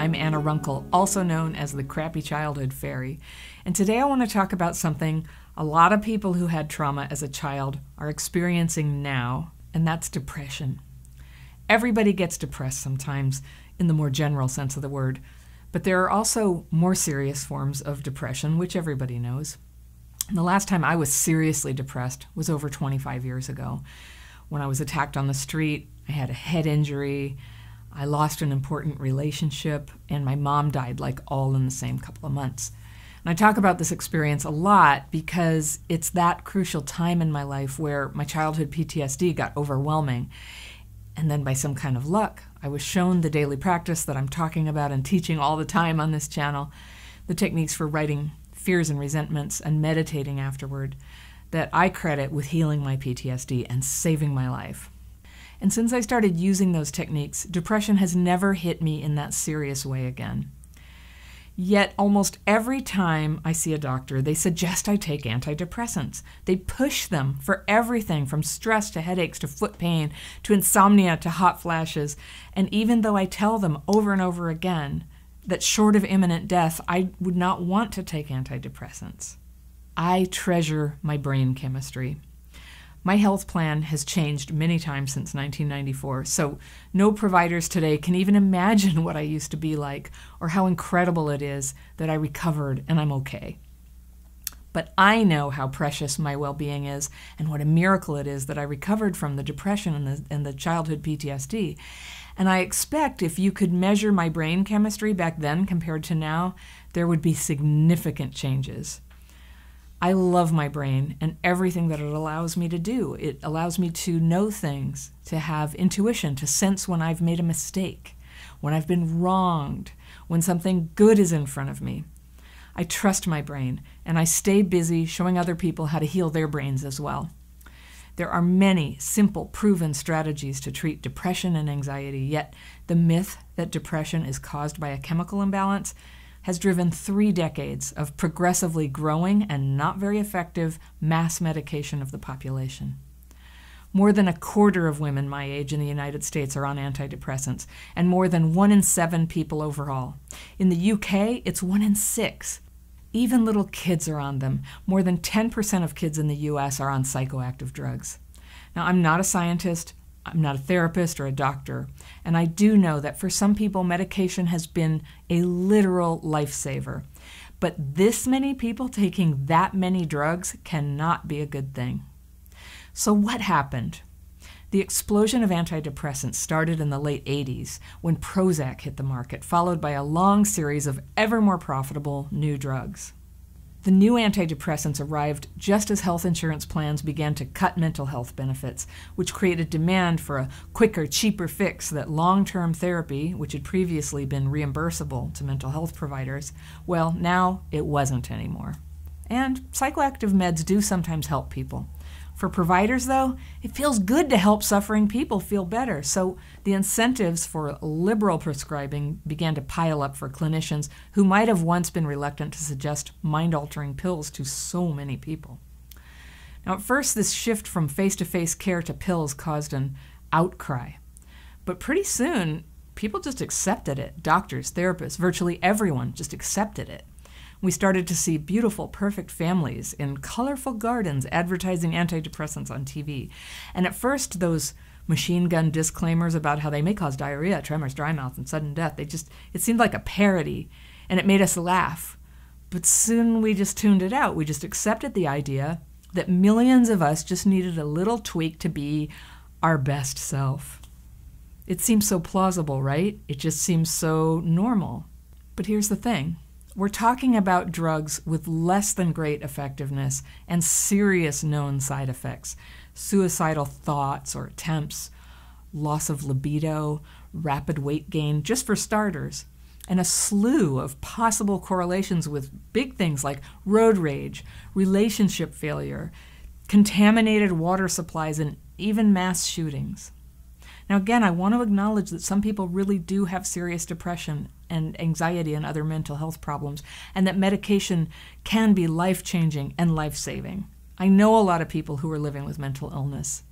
I'm Anna Runkle, also known as the Crappy Childhood Fairy, and today I want to talk about something a lot of people who had trauma as a child are experiencing now, and that's depression. Everybody gets depressed sometimes, in the more general sense of the word, but there are also more serious forms of depression, which everybody knows. And the last time I was seriously depressed was over 25 years ago, when I was attacked on the street. I had a head injury, I lost an important relationship, and my mom died, like all in the same couple of months. And I talk about this experience a lot because it's that crucial time in my life where my childhood PTSD got overwhelming. And then by some kind of luck, I was shown the daily practice that I'm talking about and teaching all the time on this channel, the techniques for writing fears and resentments and meditating afterward, that I credit with healing my PTSD and saving my life. And since I started using those techniques, depression has never hit me in that serious way again. Yet almost every time I see a doctor, they suggest I take antidepressants. They push them for everything from stress to headaches to foot pain to insomnia to hot flashes. And even though I tell them over and over again that short of imminent death, I would not want to take antidepressants, I treasure my brain chemistry. My health plan has changed many times since 1994, so no providers today can even imagine what I used to be like or how incredible it is that I recovered and I'm okay. But I know how precious my well-being is and what a miracle it is that I recovered from the depression and the childhood PTSD. And I expect if you could measure my brain chemistry back then compared to now, there would be significant changes. I love my brain and everything that it allows me to do. It allows me to know things, to have intuition, to sense when I've made a mistake, when I've been wronged, when something good is in front of me. I trust my brain, and I stay busy showing other people how to heal their brains as well. There are many simple, proven strategies to treat depression and anxiety, yet the myth that depression is caused by a chemical imbalance has driven 3 decades of progressively growing and not very effective mass medication of the population. More than 1/4 of women my age in the United States are on antidepressants, and more than 1 in 7 people overall. In the UK, it's 1 in 6. Even little kids are on them. More than 10% of kids in the US are on psychoactive drugs. Now, I'm not a scientist, I'm not a therapist or a doctor, and I do know that for some people, medication has been a literal lifesaver. But this many people taking that many drugs cannot be a good thing. So what happened? The explosion of antidepressants started in the late 80s when Prozac hit the market, followed by a long series of ever more profitable new drugs. The new antidepressants arrived just as health insurance plans began to cut mental health benefits, which created demand for a quicker, cheaper fix that long-term therapy, which had previously been reimbursable to mental health providers, well, now it wasn't anymore. And psychoactive meds do sometimes help people. For providers, though, it feels good to help suffering people feel better, so the incentives for liberal prescribing began to pile up for clinicians who might have once been reluctant to suggest mind-altering pills to so many people. Now, at first, this shift from face-to-face care to pills caused an outcry, but pretty soon, people just accepted it. Doctors, therapists, virtually everyone just accepted it. We started to see beautiful, perfect families in colorful gardens advertising antidepressants on TV. And at first, those machine gun disclaimers about how they may cause diarrhea, tremors, dry mouth, and sudden death, it seemed like a parody, and it made us laugh. But soon we just tuned it out. We just accepted the idea that millions of us just needed a little tweak to be our best self. It seems so plausible, right? It just seems so normal. But here's the thing. We're talking about drugs with less than great effectiveness and serious known side effects. Suicidal thoughts or attempts, loss of libido, rapid weight gain, just for starters, and a slew of possible correlations with big things like road rage, relationship failure, contaminated water supplies, and even mass shootings. Now again, I want to acknowledge that some people really do have serious depression and anxiety and other mental health problems, and that medication can be life-changing and life-saving. I know a lot of people who are living with mental illness.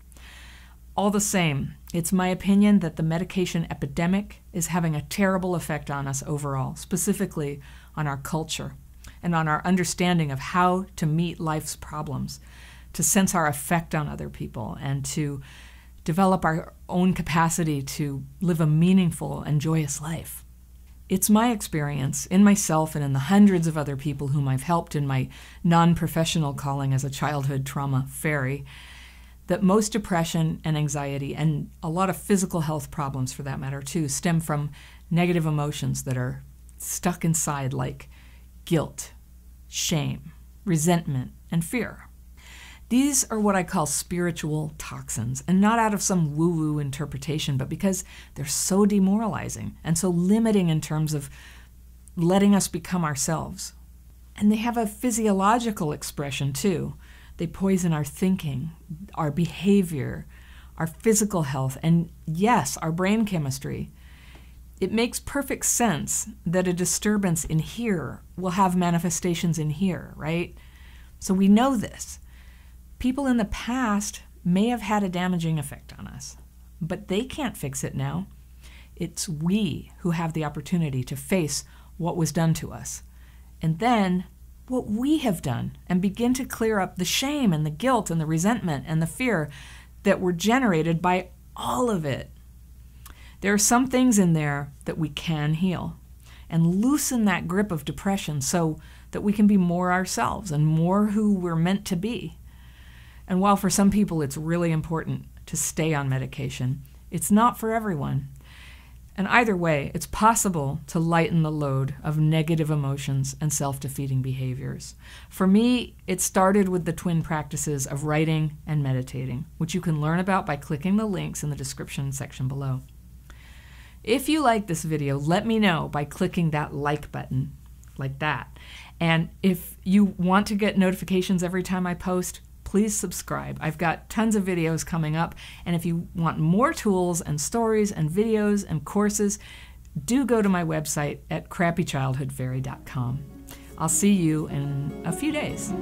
All the same, it's my opinion that the medication epidemic is having a terrible effect on us overall, specifically on our culture and on our understanding of how to meet life's problems, to sense our effect on other people, and to develop our own capacity to live a meaningful and joyous life. It's my experience in myself and in the hundreds of other people whom I've helped in my non-professional calling as a childhood trauma fairy that most depression and anxiety, and a lot of physical health problems for that matter too, stem from negative emotions that are stuck inside, like guilt, shame, resentment, and fear. These are what I call spiritual toxins, and not out of some woo-woo interpretation, but because they're so demoralizing and so limiting in terms of letting us become ourselves. And they have a physiological expression too. They poison our thinking, our behavior, our physical health, and yes, our brain chemistry. It makes perfect sense that a disturbance in here will have manifestations in here, right? So we know this. People in the past may have had a damaging effect on us, but they can't fix it now. It's we who have the opportunity to face what was done to us, and then what we have done, and begin to clear up the shame and the guilt and the resentment and the fear that were generated by all of it. There are some things in there that we can heal and loosen that grip of depression so that we can be more ourselves and more who we're meant to be. And while for some people it's really important to stay on medication, it's not for everyone. And either way, it's possible to lighten the load of negative emotions and self-defeating behaviors. For me, it started with the twin practices of writing and meditating, which you can learn about by clicking the links in the description section below. If you like this video, let me know by clicking that like button, like that. And if you want to get notifications every time I post, please subscribe. I've got tons of videos coming up, and if you want more tools and stories and videos and courses, do go to my website at crappychildhoodfairy.com. I'll see you in a few days.